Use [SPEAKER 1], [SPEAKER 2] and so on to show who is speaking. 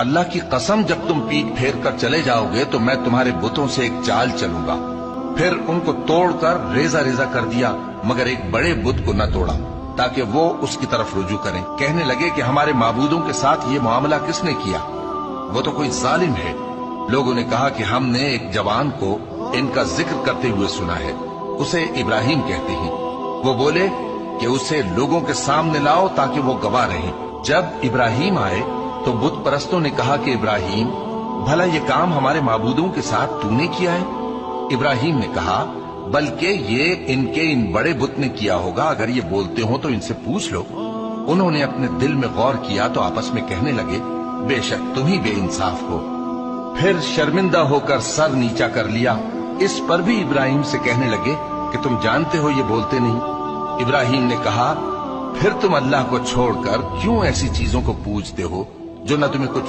[SPEAKER 1] अल्लाह की कसम जब तुम पीठ फेर कर चले जाओगे तो मैं तुम्हारे बुतों से एक चाल चलूंगा। फिर उनको तोड़कर रेजा रेजा कर दिया, मगर एक बड़े बुत को न तोड़ा ताकि वो उसकी तरफ रुजू करें। कहने लगे कि हमारे माबूदों के साथ ये मामला किसने किया, वो तो कोई जालिम है। लोगों ने कहा कि हमने एक जवान को इनका जिक्र करते हुए सुना है, उसे इब्राहिम कहते हैं। वो बोले कि उसे लोगों के सामने लाओ ताकि वो गवाह रहे। जब इब्राहिम आए तो बुत परस्तों ने कहा कि इब्राहिम, भला ये काम हमारे माबूदों के साथ तूने किया है? इब्राहिम ने कहा, बल्कि ये इनके इन बड़े बुत ने किया होगा। अगर ये बोलते हो तो इनसे पूछ लो। उन्होंने अपने दिल में गौर किया तो आपस में कहने लगे, बेशक तुम ही बेइंसाफ हो। फिर शर्मिंदा होकर सर नीचा कर लिया। इस पर भी इब्राहिम से कहने लगे कि तुम जानते हो ये बोलते नहीं। इब्राहिम ने कहा, फिर तुम अल्लाह को छोड़कर क्यों ऐसी चीजों को पूजते हो जो न तुम्हें कुछ